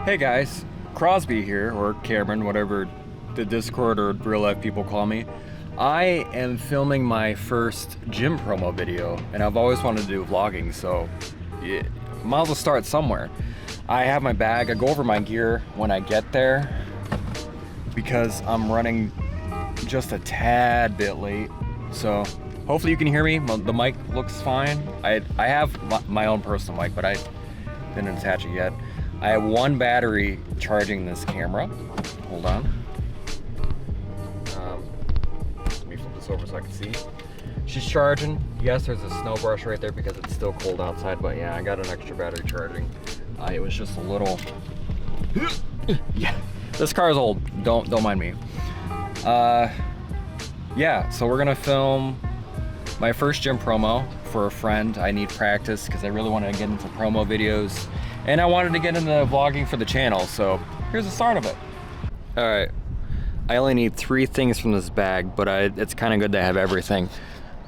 Hey guys, Crosby here, or Cameron, whatever the Discord or real life people call me. I am filming my first gym promo video, and I've always wanted to do vlogging, so yeah, might as well start somewhere. I have my bag, I go over my gear when I get there, because I'm running just a tad bit late, so hopefully you can hear me. The mic looks fine. I have my own personal mic, but I didn't attach it yet. I have one battery charging this camera. Hold on. Let me flip this over so I can see. She's charging. Yes, there's a snow brush right there because it's still cold outside, but yeah, I got an extra battery charging. It was just a little. Yeah, this car is old. Don't mind me. Yeah, so we're gonna film my first gym promo for a friend. I need practice because I really wanted to get into promo videos. And I wanted to get into vlogging for the channel, so here's the start of it. All right, I only need 3 things from this bag, but it's kind of good to have everything.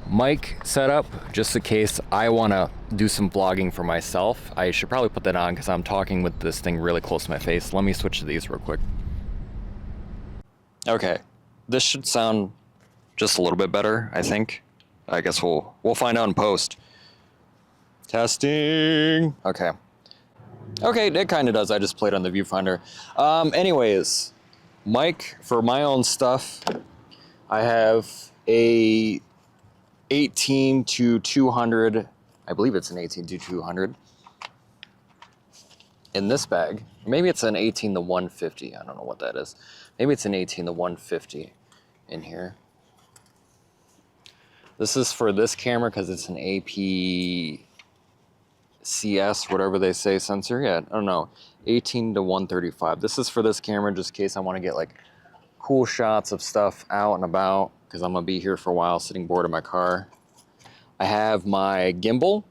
Mic setup, just in case I want to do some vlogging for myself. I should probably put that on because I'm talking with this thing really close to my face. Let me switch to these real quick. Okay, this should sound just a little bit better, I think. I guess we'll find out in post. Testing. Okay. Okay, it kind of does. I just played on the viewfinder. Anyways, mic for my own stuff. I have a 18 to 200. I believe it's an 18 to 200 in this bag. Maybe it's an 18 to 150. I don't know what that is. Maybe it's an 18 to 150 in here. This is for this camera because it's an APS, whatever they say, sensor. Yeah, I don't know. 18 to 135. This is for this camera just in case I want to get like cool shots of stuff out and about because I'm going to be here for a while sitting bored in my car. I have my gimbal,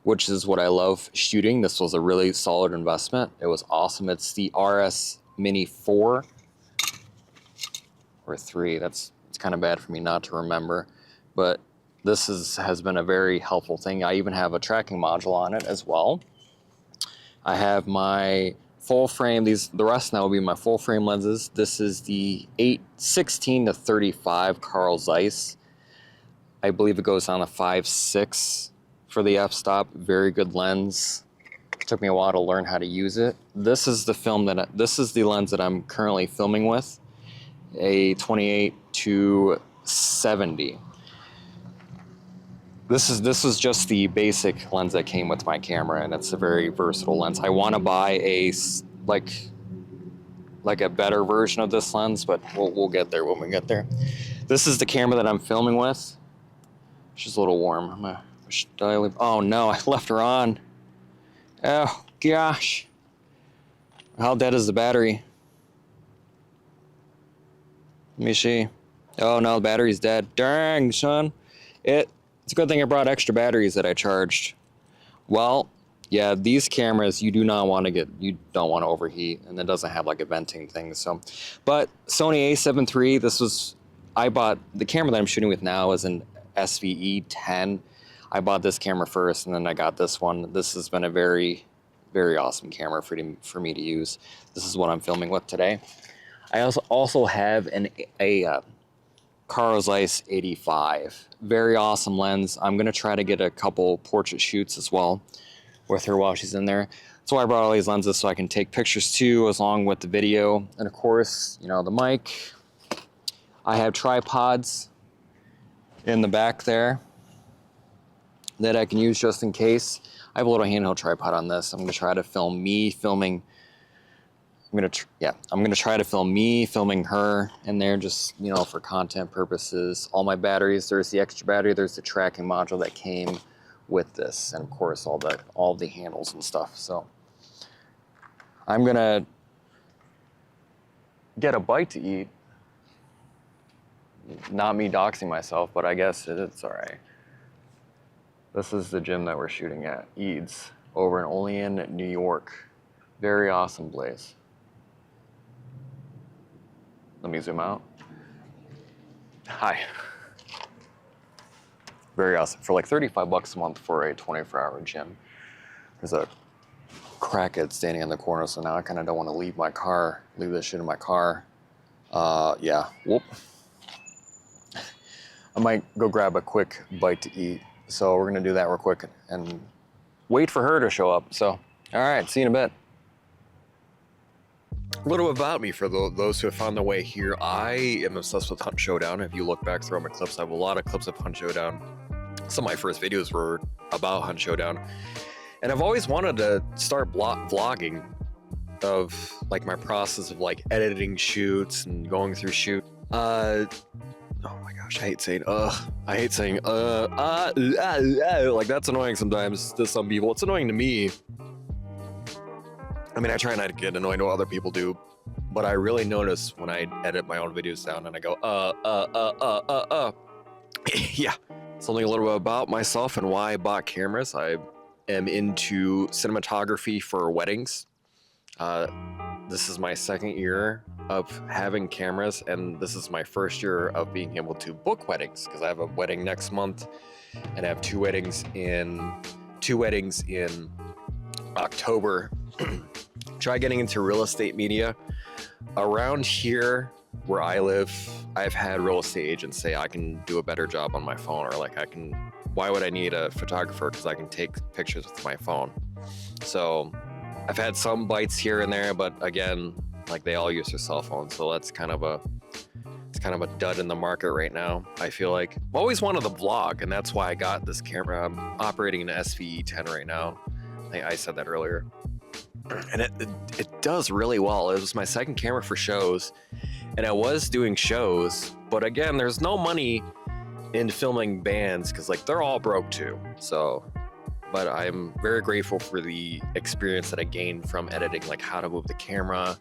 which is what I love shooting. This was a really solid investment. It was awesome. It's the RS Mini 4 or 3. It's kind of bad for me not to remember, but this has been a very helpful thing. I even have a tracking module on it as well. I have my full frame. The rest now will be my full frame lenses. This is the 16 to 35 Carl Zeiss. I believe it goes on a 5.6 for the f-stop. Very good lens. It took me a while to learn how to use it. This is the this is the lens that I'm currently filming with, a 28 to 70. This is just the basic lens that came with my camera, and it's a very versatile lens. I want to buy a like a better version of this lens, but we'll get there when we get there. This is the camera that I'm filming with. She's a little warm. Oh no, I left her on. Oh gosh. How dead is the battery? Let me see. Oh no, the battery's dead. Dang, son. It's a good thing I brought extra batteries that I charged. Well, yeah, these cameras you don't want to overheat, and it doesn't have like a venting thing. So, but Sony A7 III. I bought the camera that I'm shooting with now is an SVE 10. I bought this camera first, and then I got this one. This has been a very, very awesome camera for me to use. This is what I'm filming with today. I also have a Carl Zeiss 85. Very awesome lens. I'm going to try to get a couple portrait shoots as well with her while she's in there. That's why I brought all these lenses, so I can take pictures too, along with the video. And of course, you know, the mic. I have tripods in the back there that I can use just in case. I have a little handheld tripod on this. I'm going to try to film me filming. I'm gonna try to film me filming her in there, just, you know, for content purposes. All my batteries, there's the extra battery, there's the tracking module that came with this, and of course all the handles and stuff. So I'm gonna get a bite to eat. Not me doxing myself, but I guess it's all right. This is the gym that we're shooting at, Eads, over in Olean, New York. Very awesome place. Let me zoom out. Hi. Very awesome. For like $35 a month for a 24-hour gym. There's a crackhead standing in the corner, so now I kind of don't want to leave this shit in my car. Yeah, whoop. I might go grab a quick bite to eat, so we're gonna do that real quick and wait for her to show up. So, all right, see you in a bit. A little about me for those who have found their way here. I am obsessed with Hunt Showdown. If you look back through my clips, I have a lot of clips of Hunt Showdown. Some of my first videos were about Hunt Showdown. And I've always wanted to start vlogging of like my process of like editing shoots and going through shoot. Oh my gosh, I hate saying like that's annoying sometimes to some people. It's annoying to me. I mean, I try not to get annoyed to what other people do, but I really notice when I edit my own videos down and I go, yeah. Something a little bit about myself and why I bought cameras. I am into cinematography for weddings. This is my second year of having cameras, and this is my first year of being able to book weddings because I have a wedding next month, and I have two weddings in October. Try getting into real estate media. Around here where I live, I've had real estate agents say I can do a better job on my phone, or like why would I need a photographer? Because I can take pictures with my phone. So I've had some bites here and there, but again, like they all use their cell phone. So that's kind of a dud in the market right now. I feel like I've always wanted to vlog, and that's why I got this camera. I'm operating an SVE10 right now. I said that earlier. And it does really well. It was my second camera for shows, and I was doing shows, but again, there's no money in filming bands because like they're all broke too. So, but I'm very grateful for the experience that I gained from editing, like how to move the camera,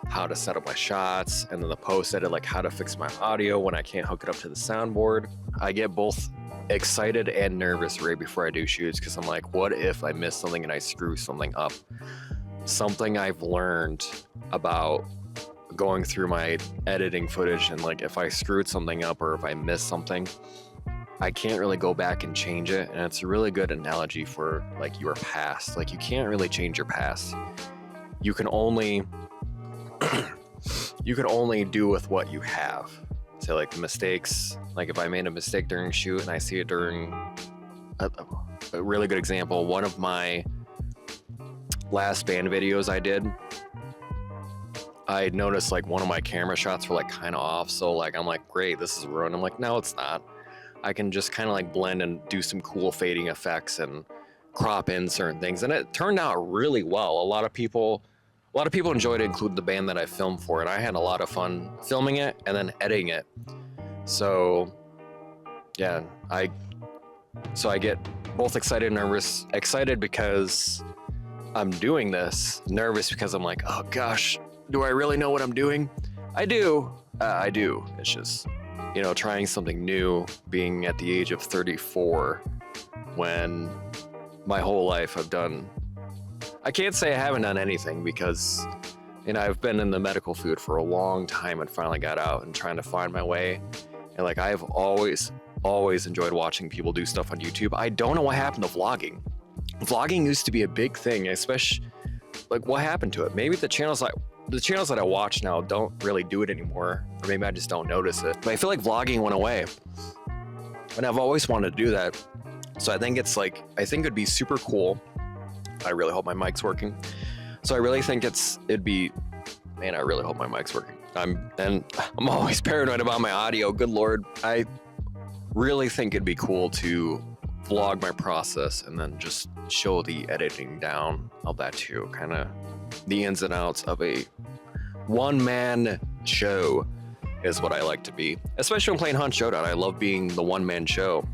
how to set up my shots, and then the post edit, like how to fix my audio when I can't hook it up to the soundboard. I get both excited and nervous right before I do shoots because I'm like, what if I miss something and I screw something up? Something I've learned about going through my editing footage, and like if I screwed something up or if I missed something, I can't really go back and change it. And it's a really good analogy for like your past. Like you can't really change your past. You can only do with what you have. So like the mistakes, like if I made a mistake during a shoot and I see it during a really good example, one of my last band videos I did, I noticed like one of my camera shots were like kind of off. So like, I'm like, great, this is ruined. I'm like, no, it's not. I can just kind of like blend and do some cool fading effects and crop in certain things. And it turned out really well. A lot of people enjoyed it, including the band that I filmed for. And I had a lot of fun filming it and then editing it. So yeah, I get both excited and nervous. Excited because I'm doing this, nervous because I'm like, oh gosh, do I really know what I'm doing? I do. It's just, trying something new, being at the age of 34 when my whole life I can't say I haven't done anything because, I've been in the medical field for a long time and finally got out and trying to find my way. And like, I've always enjoyed watching people do stuff on YouTube. I don't know what happened to vlogging. Vlogging used to be a big thing, especially like what happened to it? Maybe the channels that I watch now don't really do it anymore, or maybe I just don't notice it. But I feel like vlogging went away, and I've always wanted to do that. So I think it'd be super cool. I really hope my mic's working. So I really think I really hope my mic's working. I'm always paranoid about my audio. Good Lord. I really think it'd be cool to vlog my process and then just show the editing down of that too, kind of the ins and outs of a one-man show is what I like to be, especially when playing Hunt Showdown. I love being the one-man show,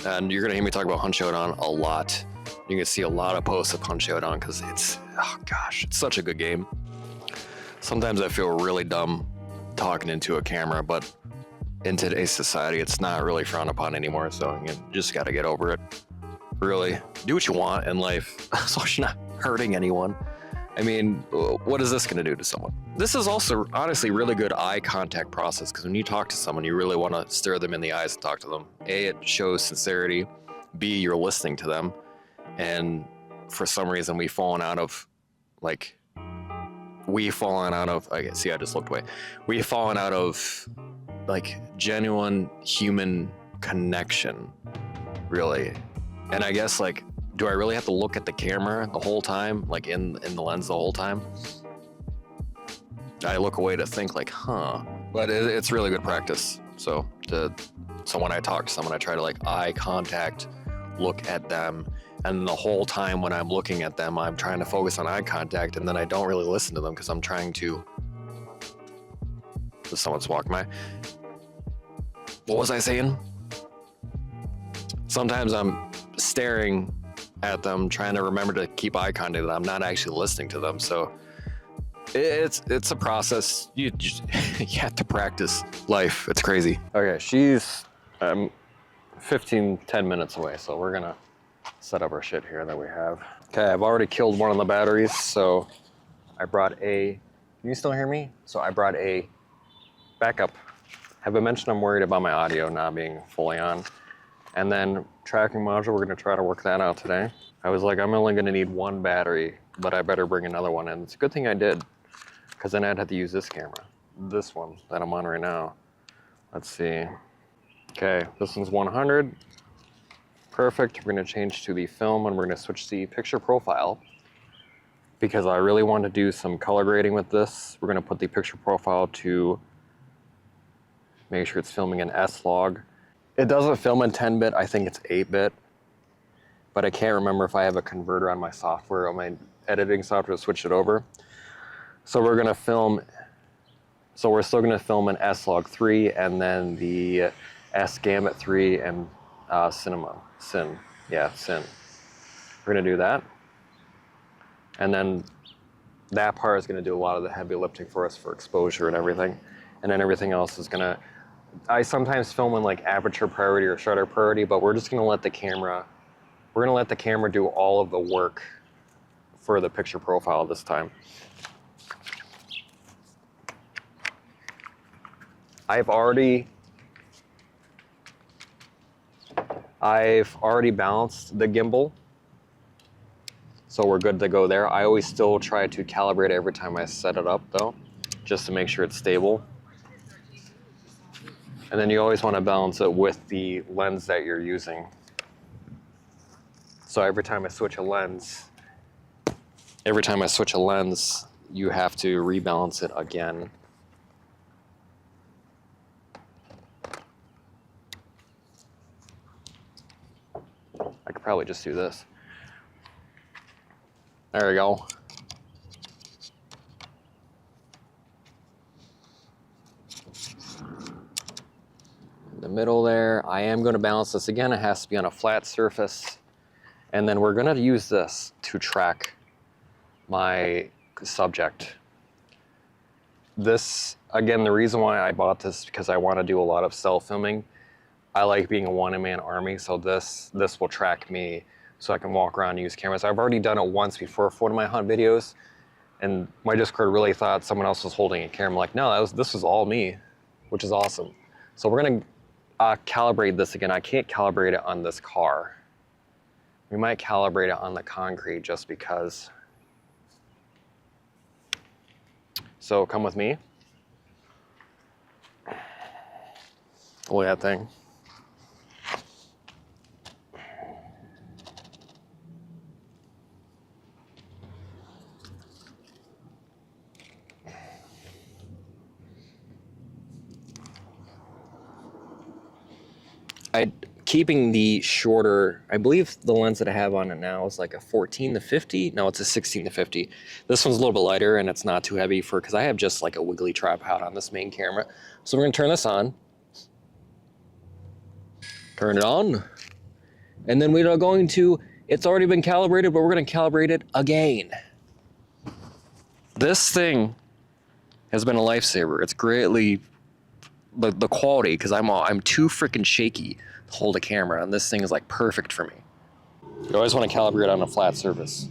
and you're gonna hear me talk about Hunt Showdown a lot. You can see a lot of posts of Hunt Showdown because it's such a good game. Sometimes I feel really dumb talking into a camera, but in today's society, it's not really frowned upon anymore. So you just got to get over it. Really, do what you want in life, as long as you're not hurting anyone. I mean, what is this going to do to someone? This is also honestly really good eye contact process, because when you talk to someone, you really want to stare them in the eyes and talk to them. A, it shows sincerity. B, you're listening to them. And for some reason we've fallen out of I see, I just looked away. We've fallen out of like genuine human connection, really. And I guess like, do I really have to look at the camera the whole time, like in the lens the whole time? I look away to think like, huh. But it's really good practice. So when I talk to someone, I try to like eye contact, look at them, and the whole time when I'm looking at them, I'm trying to focus on eye contact, and then I don't really listen to them because I'm trying to. Someone's walking by. What was I saying? Sometimes I'm staring at them, trying to remember to keep eye contact, and I'm not actually listening to them. So it's a process. You have to practice life. It's crazy. Okay, she's 10 minutes away, so we're gonna set up our shit here that we have. Okay, I've already killed one of the batteries, so I brought can you still hear me? So I brought a backup. Have I mentioned I'm worried about my audio not being fully on? And then tracking module, we're gonna try to work that out today. I was like, I'm only gonna need one battery, but I better bring another one in. It's a good thing I did, because then I'd have to use this camera. This one that I'm on right now. Let's see. Okay, this one's 100. Perfect. We're gonna change to the film, and we're gonna switch the picture profile because I really want to do some color grading with this. We're gonna put the picture profile to make sure it's filming in S-Log. It doesn't film in 10-bit, I think it's 8-bit, but I can't remember if I have a converter on my software, on my editing software to switch it over. So we're gonna film, so we're still gonna film in S-Log 3 and then the S-Gamut 3 and Cin. We're gonna do that. And then that part is gonna do a lot of the heavy lifting for us for exposure and everything. And then everything else is I sometimes film in like aperture priority or shutter priority, but we're just gonna let the camera do all of the work for the picture profile this time. I've already balanced the gimbal, so we're good to go there. I always still try to calibrate it every time I set it up though, just to make sure it's stable. And then you always want to balance it with the lens that you're using. So every time I switch a lens, you have to rebalance it again. I could probably just do this. There we go. In the middle there, I am going to balance this again. It has to be on a flat surface. And then we're going to use this to track my subject. This, again, the reason why I bought this is because I want to do a lot of self filming. I like being a one-man army, so this will track me so I can walk around and use cameras. I've already done it once before for one of my hunt videos, and my Discord really thought someone else was holding a camera. I'm like, no, this was all me, which is awesome. So we're gonna calibrate this again. I can't calibrate it on this car. We might calibrate it on the concrete just because. So come with me. Look at that thing. Keeping the shorter, I believe the lens that I have on it now is like a 14-50. No, it's a 16-50. This one's a little bit lighter and it's not too heavy because I have just like a wiggly tripod on this main camera. So we're gonna turn this on. Turn it on. And then we are going to, it's already been calibrated, but we're gonna calibrate it again. This thing has been a lifesaver. It's greatly, the quality, because I'm too freaking shaky to hold a camera, and this thing is like perfect for me. You always want to calibrate on a flat surface,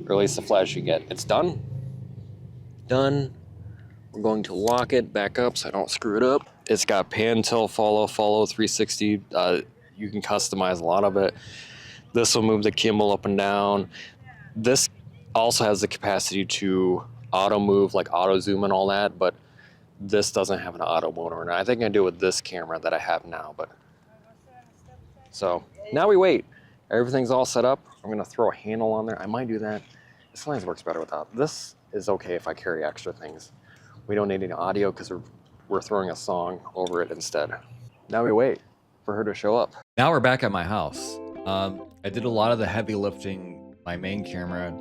or at least the flattest you get. It's done. Done. We're going to lock it back up so I don't screw it up. It's got pan, tilt, follow 360. You can customize a lot of it. This will move the gimbal up and down. This also has the capacity to auto move, like auto zoom and all that, but this doesn't have an auto mode. And I think I do with this camera that I have now, but so now we wait. Everything's all set up. I'm gonna throw a handle on there. I might do that. This sometimes works better without. This is okay if I carry extra things. We don't need any audio because we're throwing a song over it instead. Now we wait for her to show up. Now we're back at my house. I did a lot of the heavy lifting. My main camera,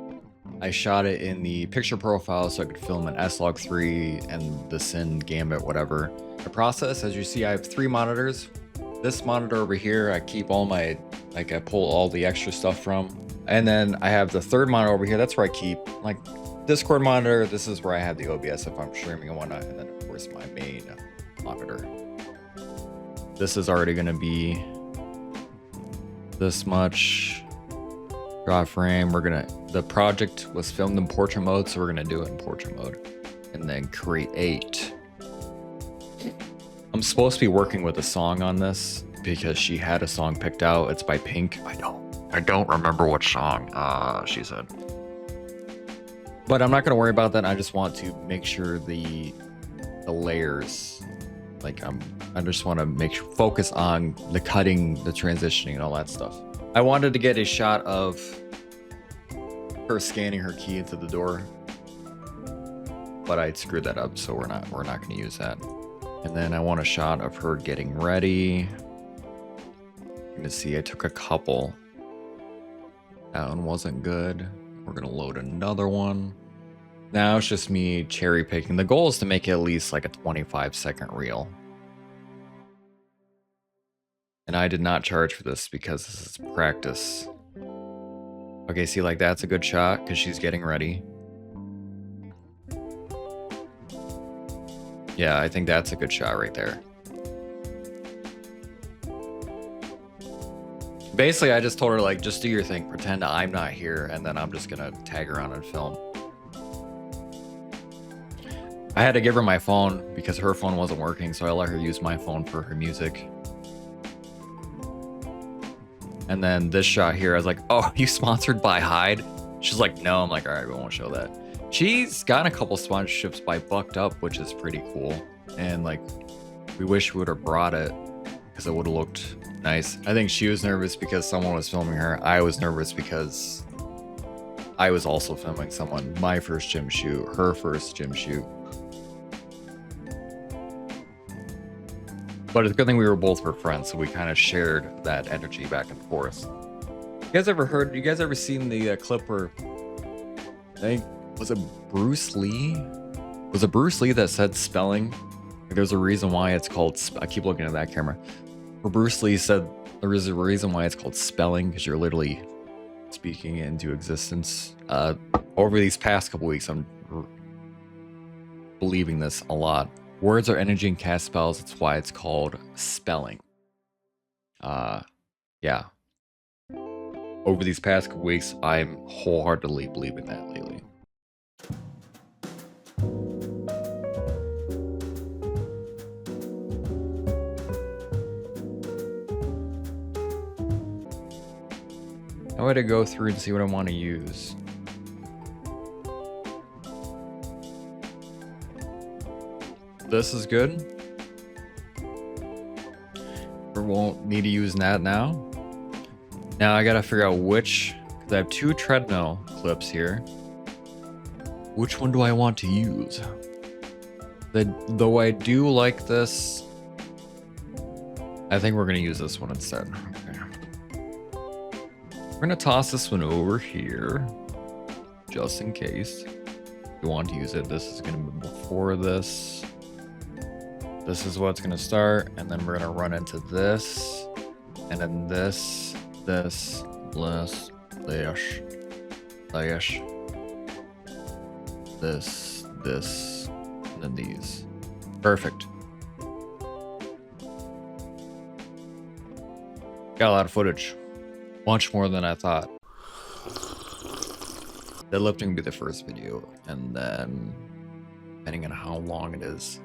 I shot it in the picture profile so I could film an S-Log3 and the Syn Gambit, whatever. The process, as you see, I have 3 monitors. This monitor over here, I keep all my, like I pull all the extra stuff from. And then I have the 3rd monitor over here. That's where I keep like Discord monitor. This is where I have the OBS if I'm streaming and whatnot. And then of course my main monitor. This is already gonna be this much draw frame. The project was filmed in portrait mode, so we're gonna do it in portrait mode and then create. I'm supposed to be working with a song on this because she had a song picked out. It's by Pink. I don't remember what song she said. But I'm not gonna worry about that. I just want to make sure the layers, like I just want to focus on the cutting, the transitioning, and all that stuff. I wanted to get a shot of her scanning her key into the door, but I screwed that up, so we're not going to use that. And then I want a shot of her getting ready. You're gonna see I took a couple. That one wasn't good. We're gonna load another one. Now it's just me cherry picking. The goal is to make it at least like a 25-second reel. And I did not charge for this because this is practice. Okay, see, like that's a good shot because she's getting ready. Yeah, I think that's a good shot right there. Basically, I just told her, like, just do your thing. Pretend I'm not here, and then I'm just gonna tag around and film. I had to give her my phone because her phone wasn't working, so I let her use my phone for her music. And then this shot here, I was like, oh, you sponsored by Hyde? She's like, no. I'm like, all right, we won't show that. She's gotten a couple sponsorships by Bucked Up, which is pretty cool. And like, we wish we would have brought it because it would have looked nice. I think she was nervous because someone was filming her. I was nervous because I was also filming someone. My first gym shoot, her first gym shoot. But it's a good thing we were both her friends, so we kind of shared that energy back and forth. You guys ever seen the clip where, I think, was it Bruce Lee? Was it Bruce Lee that said spelling? Like, there's a reason why it's called, I keep looking at that camera. Where Bruce Lee said there is a reason why it's called spelling, because you're literally speaking it into existence. Over these past couple weeks, I'm believing this a lot. Words are energy and cast spells. That's why it's called spelling. Yeah. Over these past couple weeks, I'm wholeheartedly believing that lately. I want to go through and see what I want to use. This is good. We won't need to use that now. Now I gotta figure out which, because I have 2 treadmill clips here. Which one do I want to use? Though I do like this, I think we're gonna use this one instead. Okay. We're gonna toss this one over here, just in case you want to use it. This is gonna be before this. This is what's gonna start, and then we're gonna run into this, and then this, this, this, and then these. Perfect. Got a lot of footage. Much more than I thought. Deadlifting will be the first video, and then, depending on how long it is,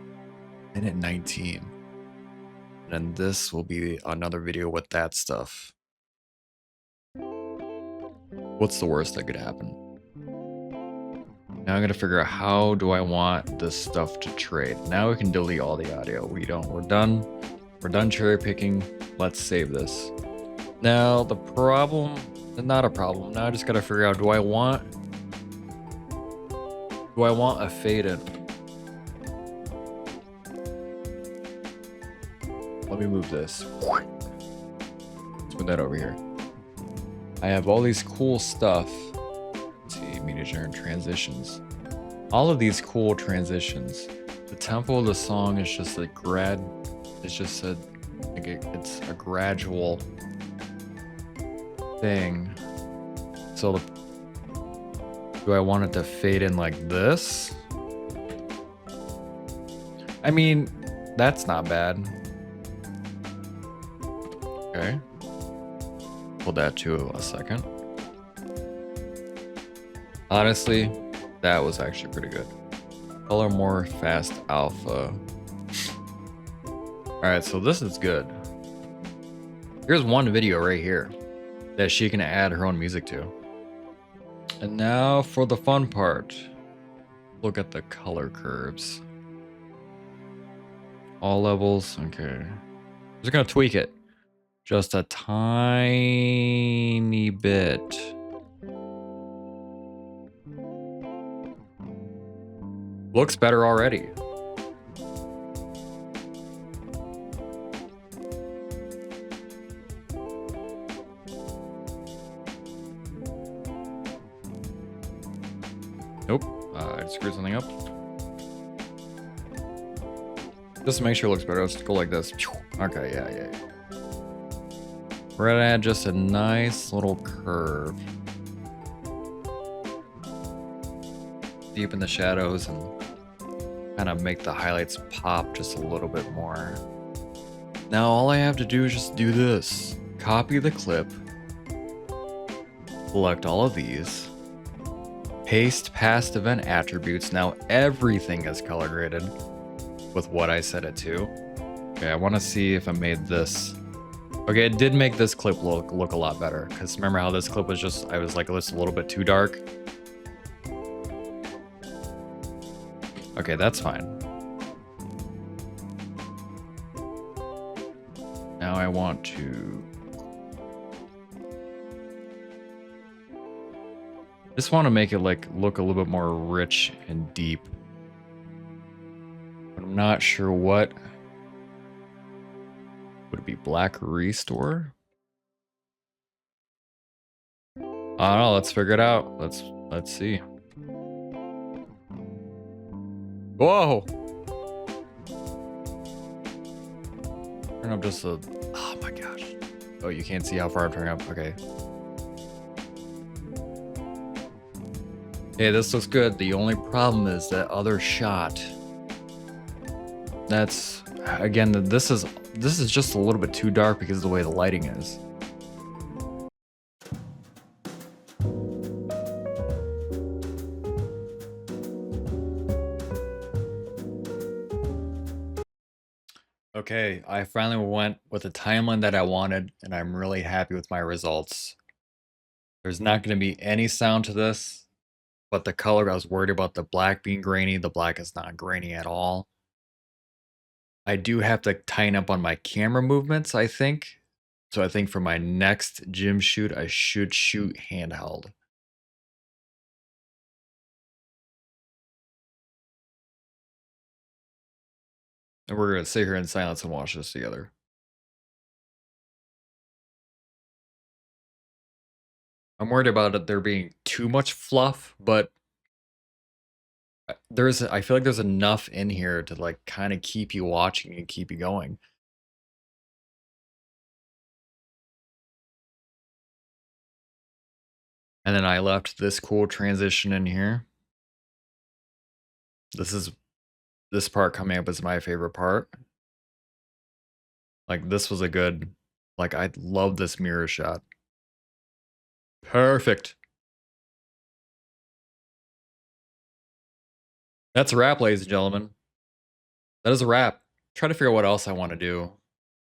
minute 19. And then this will be another video with that stuff. What's the worst that could happen? Now I'm gonna figure out how do I want this stuff to trade. Now we can delete all the audio. We're done. We're done cherry picking. Let's save this. Now the problem, not a problem. Now I just gotta figure out, do I want a fade in? Let me move this. Let's move that over here. I have all these cool stuff. Let's see, media generate transitions. All of these cool transitions. The tempo of the song is just a it's a gradual thing. So do I want it to fade in like this? I mean, that's not bad. Okay. Hold that to a second. Honestly, that was actually pretty good. Color more fast alpha. Alright, so this is good. Here's one video right here that she can add her own music to. And now for the fun part. Look at the color curves. All levels, okay. Just gonna tweak it. Just a tiny bit. Looks better already. Nope, I screwed something up. Just to make sure it looks better, let's go like this. Okay, yeah. We're gonna add just a nice little curve. Deepen the shadows and kind of make the highlights pop just a little bit more. Now all I have to do is just do this. Copy the clip. Select all of these. Paste past event attributes. Now everything is color graded with what I set it to. Okay, I want to see if I made this. Okay, it did make this clip look a lot better. Because remember how this clip was just, I was like, just a little bit too dark. Okay, that's fine. Now I want to just want to make it like look a little bit more rich and deep. But I'm not sure what would it be. Black Restore? I don't know, let's figure it out. Let's see. Whoa! Turn up just a... Oh my gosh. Oh, you can't see how far I'm turning up. Okay. Hey, this looks good. The only problem is that other shot. That's... Again, this is just a little bit too dark because of the way the lighting is. Okay, I finally went with the timeline that I wanted, and I'm really happy with my results. There's not going to be any sound to this, but the color, I was worried about the black being grainy. The black is not grainy at all. I do have to tighten up on my camera movements, I think. So I think for my next gym shoot, I should shoot handheld. And we're going to sit here in silence and watch this together. I'm worried about it there being too much fluff, but I feel like there's enough in here to like kind of keep you watching and keep you going. And then I left this cool transition in here. This part coming up is my favorite part. Like this was a good, like I love this mirror shot. Perfect. That's a wrap, ladies and gentlemen. That is a wrap. Try to figure out what else I want to do.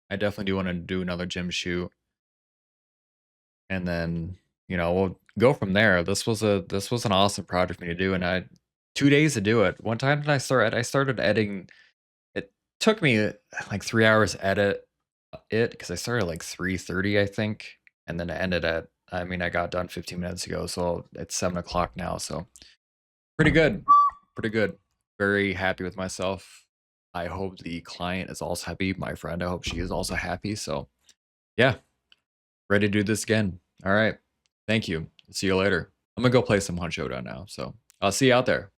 I definitely do want to do another gym shoot. And then, you know, we'll go from there. This was an awesome project for me to do, and 2 days to do it. One time did I start? I started editing. It took me like 3 hours to edit it because I started like 3:30, I think, and then it ended at. I mean, I got done 15 minutes ago, so it's 7 o'clock now. So pretty good, pretty good. Very happy with myself. I hope the client is also happy. My friend, I hope she is also happy. So yeah, ready to do this again. All right, thank you. See you later. I'm gonna go play some Hunt Showdown now. So I'll see you out there.